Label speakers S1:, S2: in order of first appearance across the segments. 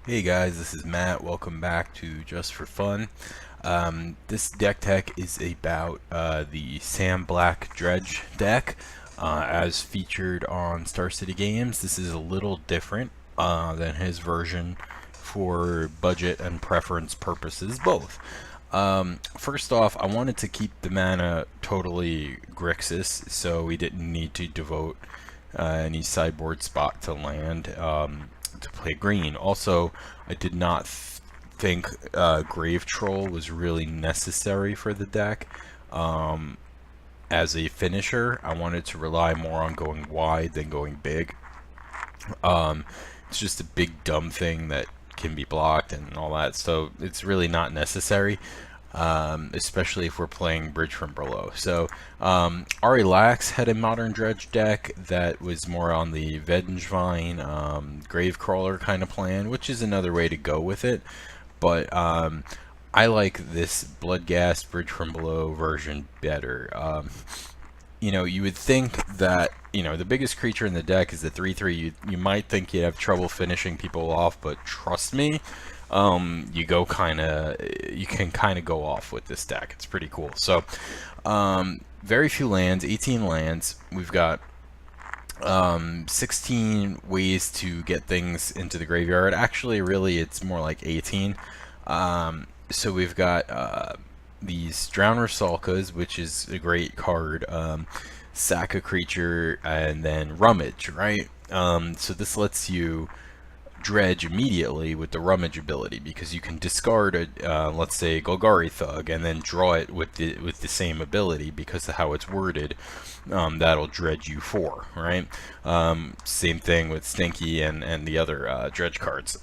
S1: Hey guys, this is Matt. Welcome back to Just for Fun. This deck tech is about the Sam Black Dredge deck as featured on Star City Games. This is a little different than his version for budget and preference purposes, both. First off, I wanted to keep the mana totally Grixis, so we didn't need to devote any sideboard spot to land. To play green. Also, I did not think Grave Troll was really necessary for the deck. As a finisher, I wanted to rely more on going wide than going big. It's just a big dumb thing that can be blocked and all that, so it's really not necessary. Especially if we're playing Bridge from Below. So, Ari Lax had a modern Dredge deck that was more on the Vengevine, Gravecrawler kind of plan, which is another way to go with it. But I like this Bloodghast Bridge from Below version better. You would think that, the biggest creature in the deck is the 3/3. You might think you'd have trouble finishing people off, but trust me, you can kind of go off with this deck. It's pretty cool. So, very few lands, 18 lands. We've got 16 ways to get things into the graveyard. Actually, really, it's more like 18. So we've got these Drown Rusalkas, which is a great card. Sack a creature and then Rummage, right? So this lets you Dredge immediately with the Rummage ability, because you can discard a, let's say, Golgari Thug, and then draw it with the same ability because of how it's worded. That'll dredge you 4, right? Same thing with Stinky and the other dredge cards.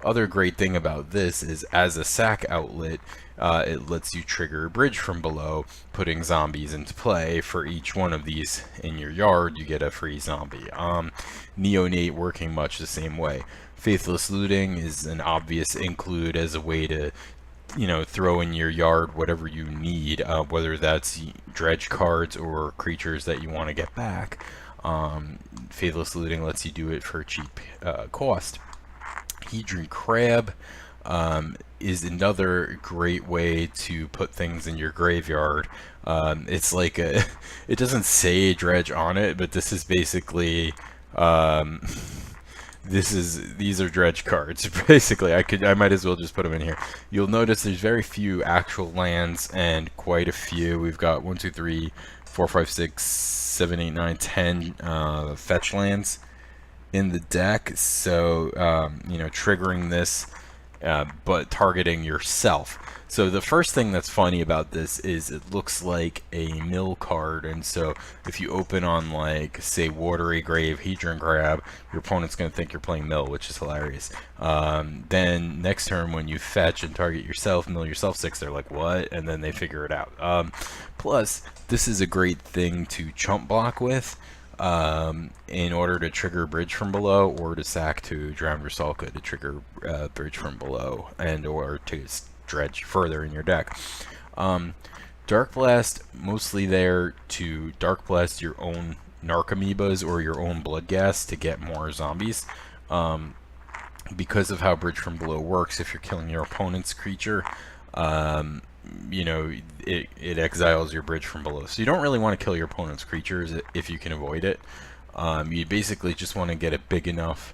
S1: Other great thing about this is, as a sack outlet, it lets you trigger Bridge from Below, putting zombies into play. For each one of these in your yard, you get a free zombie. Neonate working much the same way. Faithless Looting is an obvious include as a way to, throw in your yard whatever you need, whether that's dredge cards or creatures that you want to get back. Faithless Looting lets you do it for a cheap cost. Hedron Crab is another great way to put things in your graveyard. It's like it doesn't say dredge on it, but this is basically these are dredge cards. Basically, I might as well just put them in here. You'll notice there's very few actual lands and quite a few. We've got 1, 2, 3, 4, 5, 6, 7, 8, 9, 10 fetch lands in the deck. So triggering this, but targeting yourself. So the first thing that's funny about this is it looks like a mill card, and so if you open on, like, say, Watery Grave, Hedron Crab, your opponent's going to think you're playing mill, which is hilarious. Then next turn when you fetch and target yourself, mill yourself 6, they're like, what? And then they figure it out. Plus, this is a great thing to chump block with. In order to trigger Bridge from Below, or to sack to Drown Rusalka to trigger Bridge from Below, and or to dredge further in your deck. Dark Blast, mostly there to Dark Blast your own Narcomoebas or your own Bloodghast to get more zombies. Because of how Bridge from Below works, if you're killing your opponent's creature, it exiles your Bridge from Below. So you don't really want to kill your opponent's creatures if you can avoid it. You basically just want to get a big enough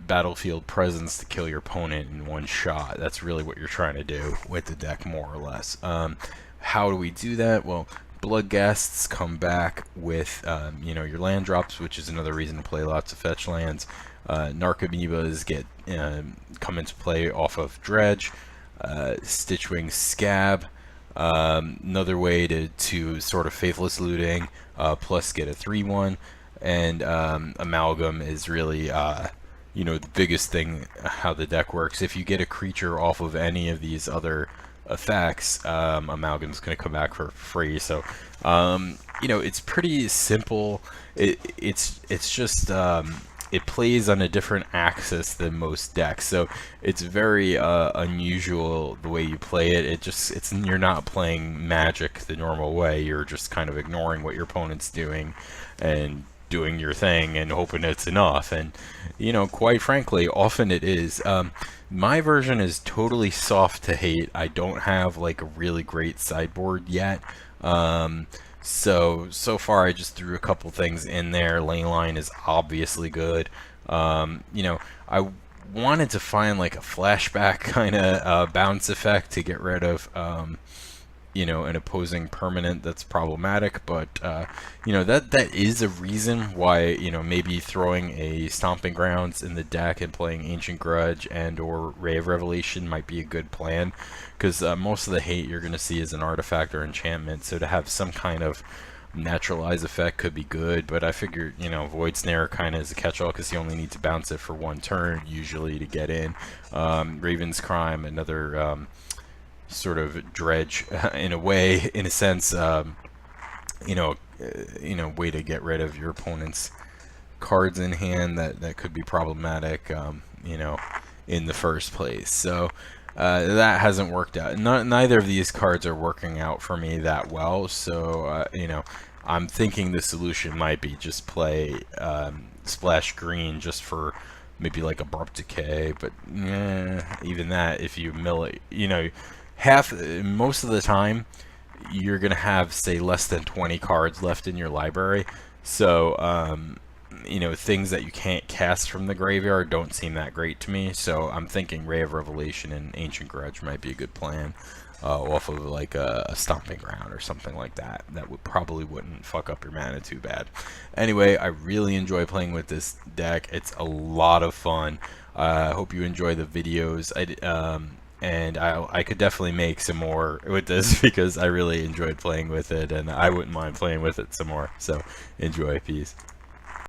S1: battlefield presence to kill your opponent in one shot. That's really what you're trying to do with the deck, more or less. How do we do that? Well, Bloodghasts come back with your land drops, which is another reason to play lots of fetch lands. Narcomoebas come into play off of Dredge. Stitchwing Scab, another way to sort of Faithless Looting, plus get a 3/1, and Amalgam is really the biggest thing how the deck works. If you get a creature off of any of these other effects, Amalgam's going to come back for free. So it's pretty simple. It's just it plays on a different axis than most decks, so it's very unusual the way you play it. You're not playing Magic the normal way. You're just kind of ignoring what your opponent's doing and doing your thing and hoping it's enough. And you know, quite frankly, often it is. My version is totally soft to hate. I don't have like a really great sideboard yet. So far I just threw a couple things in there. Leyline is obviously good. You know, I wanted to find like a flashback kind of bounce effect to get rid of you know, an opposing permanent that's problematic, but you know, that is a reason why, you know, maybe throwing a Stomping Grounds in the deck and playing Ancient Grudge and or Ray of Revelation might be a good plan, because most of the hate you're going to see is an artifact or enchantment, so to have some kind of naturalize effect could be good. But I figured, you know, Void Snare kind of is a catch-all because you only need to bounce it for one turn usually to get in. Raven's Crime, another sort of dredge in a way, in a sense, you know, way to get rid of your opponent's cards in hand that could be problematic, you know, in the first place. So that hasn't worked out. Neither of these cards are working out for me that well. So you know, I'm thinking the solution might be just play Splash Green just for maybe like Abrupt Decay, but even that, if you mill it, you know, most of the time you're gonna have, say, less than 20 cards left in your library, so you know, things that you can't cast from the graveyard don't seem that great to me. So I'm thinking Ray of Revelation and Ancient Grudge might be a good plan, off of like a Stomping Ground or something like that. That probably wouldn't fuck up your mana too bad. Anyway, I really enjoy playing with this deck. It's a lot of fun. I hope you enjoy the videos. And I could definitely make some more with this because I really enjoyed playing with it, and I wouldn't mind playing with it some more. So enjoy. Peace.